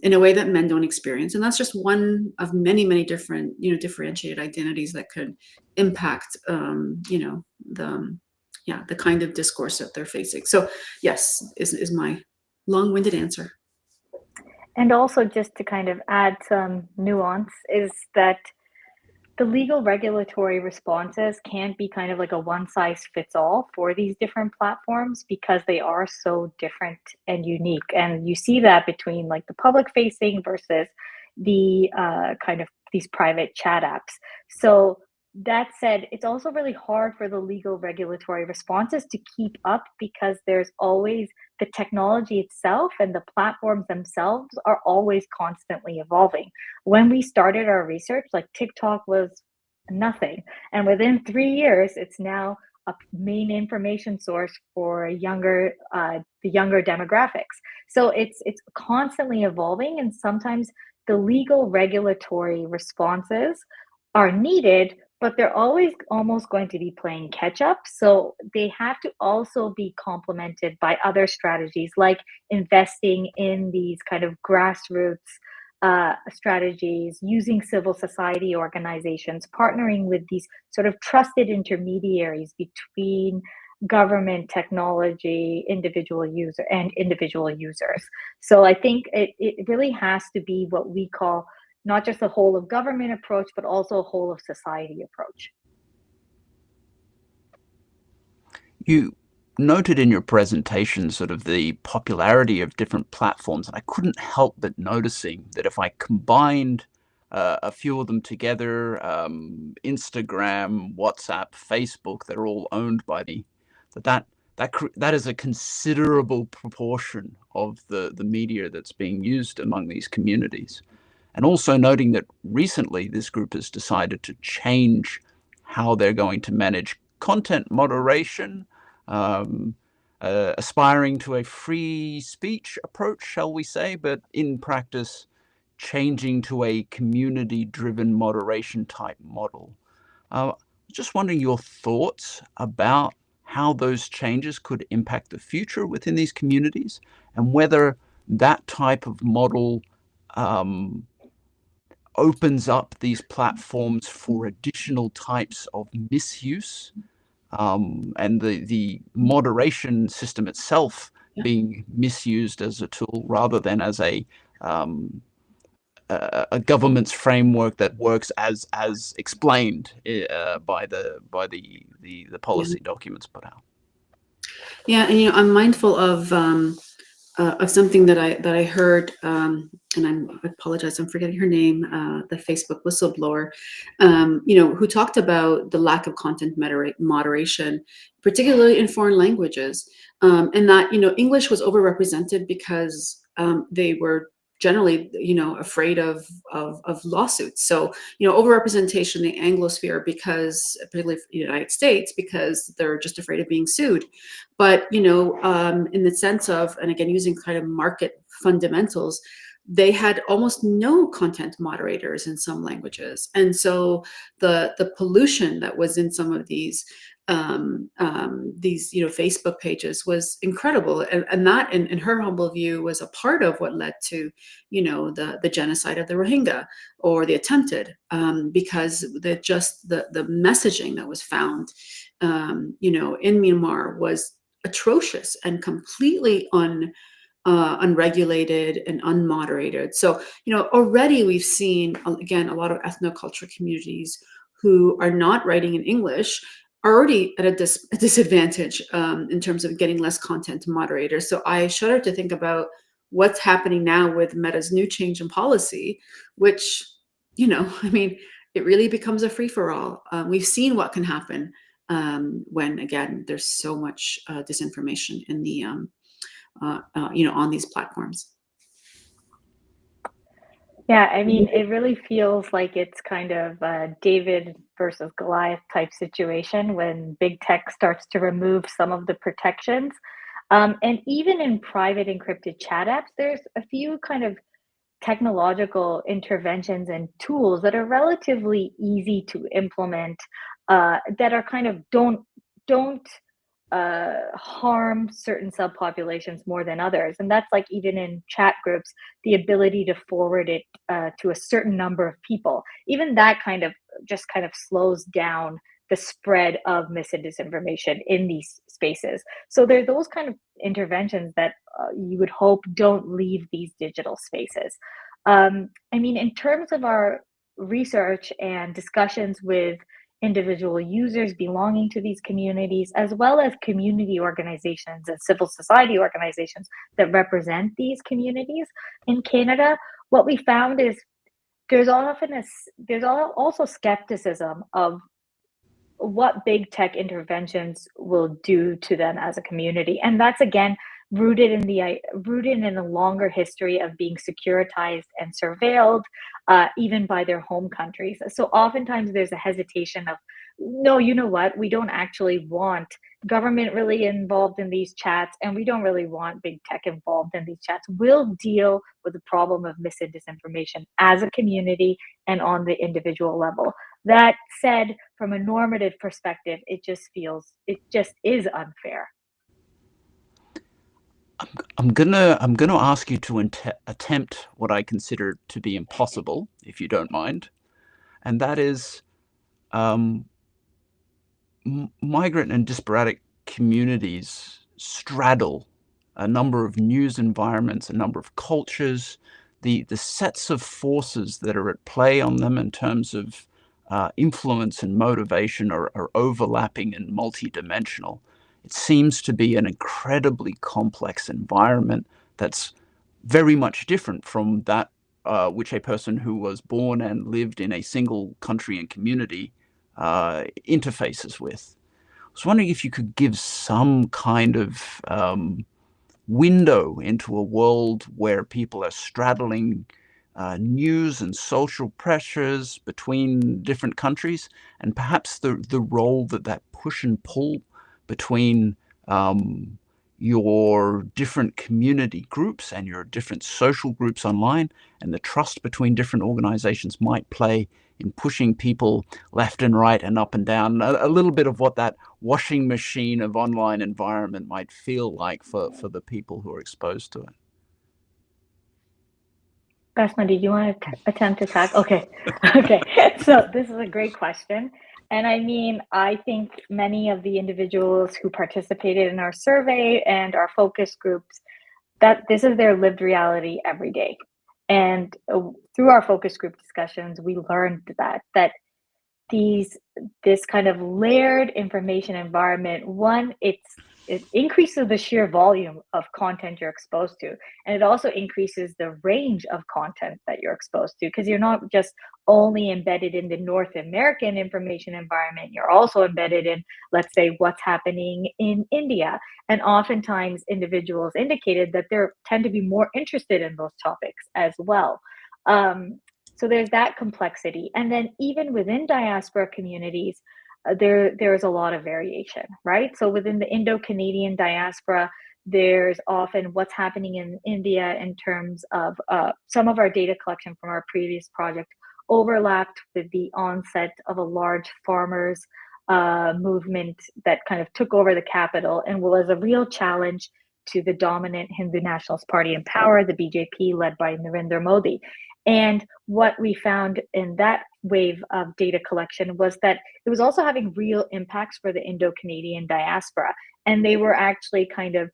in a way that men don't experience. And that's just one of many, many different, differentiated identities that could impact, the kind of discourse that they're facing. So yes, is my long-winded answer. And also, just to kind of add some nuance, is that the legal regulatory responses can't be kind of like a one-size-fits-all for these different platforms, because they are so different and unique. And you see that between like the public-facing versus the kind of these private chat apps. So that said, it's also really hard for the legal regulatory responses to keep up, because there's always the technology itself and the platforms themselves are always constantly evolving. When we started our research, like TikTok was nothing. And within 3 years, it's now a main information source for the younger demographics. So it's constantly evolving, and sometimes the legal regulatory responses are needed, but they're always almost going to be playing catch up. So they have to also be complemented by other strategies, like investing in these kind of grassroots strategies, using civil society organizations, partnering with these sort of trusted intermediaries between government, technology, individual users. So I think it really has to be what we call not just a whole of government approach, but also a whole of society approach. You noted in your presentation sort of the popularity of different platforms, and I couldn't help but noticing that if I combined a few of them together, Instagram, WhatsApp, Facebook, they're all owned by that is a considerable proportion of the media that's being used among these communities. And also noting that recently this group has decided to change how they're going to manage content moderation, aspiring to a free speech approach, shall we say, but in practice changing to a community-driven moderation type model. Just wondering your thoughts about how those changes could impact the future within these communities, and whether that type of model opens up these platforms for additional types of misuse, and the moderation system itself being misused as a tool rather than as a government's framework that works as explained by the policy documents put out. Yeah, and I'm mindful of something that I heard, and I apologize, I'm forgetting her name, the Facebook whistleblower, who talked about the lack of content moderation, particularly in foreign languages, and that English was overrepresented because they were generally, afraid of lawsuits. So, overrepresentation in the Anglosphere, because particularly for the United States, because they're just afraid of being sued. But, in the sense of, and again, using kind of market fundamentals, they had almost no content moderators in some languages. And so the pollution that was in some of these Facebook pages was incredible, and that, in her humble view, was a part of what led to the genocide of the Rohingya, or the attempted, because the messaging that was found in Myanmar was atrocious and completely unregulated and unmoderated. So, already we've seen, again, a lot of ethnocultural communities who are not writing in English are already at a disadvantage in terms of getting less content moderators. So I shudder to think about what's happening now with Meta's new change in policy, which, it really becomes a free-for-all. We've seen what can happen when, again, there's so much disinformation in the on these platforms. Yeah, I mean, it really feels like it's kind of a David versus Goliath type situation when big tech starts to remove some of the protections. And even in private encrypted chat apps, there's a few kind of technological interventions and tools that are relatively easy to implement, that are kind of don't harm certain subpopulations more than others. And that's like, even in chat groups, the ability to forward it to a certain number of people. Even that kind of slows down the spread of mis and disinformation in these spaces. So there are those kind of interventions that you would hope don't leave these digital spaces. I mean, in terms of our research and discussions with individual users belonging to these communities, as well as community organizations and civil society organizations that represent these communities in Canada, what we found is there's also skepticism of what big tech interventions will do to them as a community. And that's, again, rooted in the longer history of being securitized and surveilled, even by their home countries. So oftentimes there's a hesitation of, no, you know what, we don't actually want government really involved in these chats, and we don't really want big tech involved in these chats. We'll deal with the problem of mis and disinformation as a community and on the individual level. That said, from a normative perspective, it just is unfair. I'm gonna ask you to attempt what I consider to be impossible, if you don't mind, and that is, migrant and diasporic communities straddle a number of news environments, a number of cultures. The sets of forces that are at play on them in terms of influence and motivation are overlapping and multidimensional. It seems to be an incredibly complex environment that's very much different from that which a person who was born and lived in a single country and community interfaces with. I was wondering if you could give some kind of window into a world where people are straddling news and social pressures between different countries, and perhaps the role that push and pull between your different community groups and your different social groups online, and the trust between different organizations might play in pushing people left and right and up and down. A little bit of what that washing machine of online environment might feel like for the people who are exposed to it. Basma, did you want to attempt to talk? Okay. Okay. So this is a great question. And I mean, I think many of the individuals who participated in our survey and our focus groups, that this is their lived reality every day. And through our focus group discussions, we learned that this kind of layered information environment, one, it's it increases the sheer volume of content you're exposed to, and it also increases the range of content that you're exposed to, because you're not just only embedded in the North American information environment, you're also embedded in, let's say, what's happening in India. And oftentimes individuals indicated that they tend to be more interested in those topics as well. So there's that complexity. And then even within diaspora communities, there's a lot of variation, right? So within the Indo-Canadian diaspora, there's often what's happening in India in terms of some of our data collection from our previous project overlapped with the onset of a large farmers movement that kind of took over the capital and was a real challenge to the dominant Hindu Nationalist Party in power, the BJP, led by Narendra Modi. And what we found in that wave of data collection was that it was also having real impacts for the Indo-Canadian diaspora. And they were actually kind of,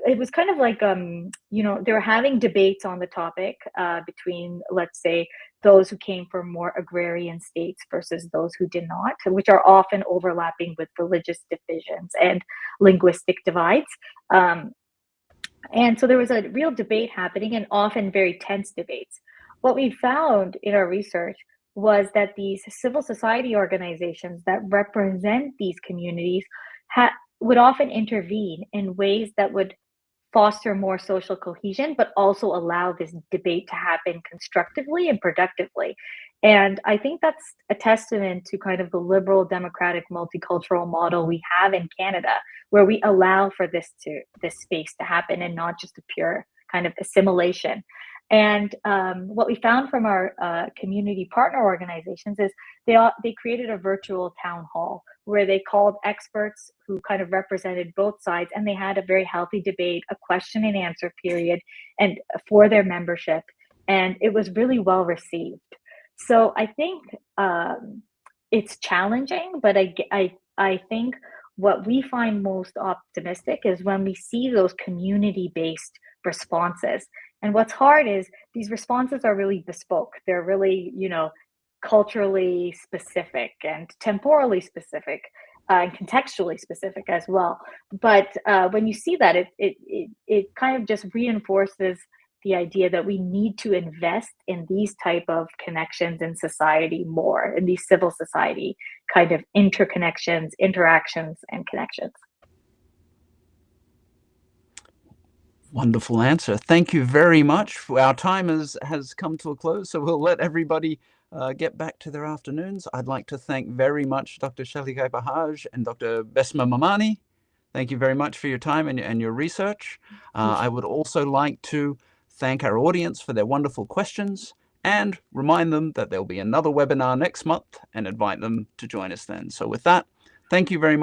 it was kind of like, you know, they were having debates on the topic between, let's say, those who came from more agrarian states versus those who did not, which are often overlapping with religious divisions and linguistic divides. And so there was a real debate happening, and often very tense debates. What we found in our research was that these civil society organizations that represent these communities would often intervene in ways that would foster more social cohesion, but also allow this debate to happen constructively and productively. And I think that's a testament to kind of the liberal, democratic, multicultural model we have in Canada, where we allow for this space to happen and not just a pure kind of assimilation. And what we found from our community partner organizations is they created a virtual town hall where they called experts who kind of represented both sides, and they had a very healthy debate, a question and answer period, and for their membership, and it was really well received. So I think it's challenging, but I think what we find most optimistic is when we see those community-based responses. And what's hard is these responses are really bespoke. They're really, you know, culturally specific and temporally specific and contextually specific as well. But when you see that, it kind of just reinforces the idea that we need to invest in these type of connections in society more, in these civil society kind of interconnections, interactions, and connections. Wonderful answer. Thank you very much. Our time has come to a close, so we'll let everybody get back to their afternoons. I'd like to thank very much Dr. Shalika Bahaj and Dr. Besma Mamani. Thank you very much for your time and your research. I would also like to thank our audience for their wonderful questions and remind them that there'll be another webinar next month and invite them to join us then. So with that, thank you very much.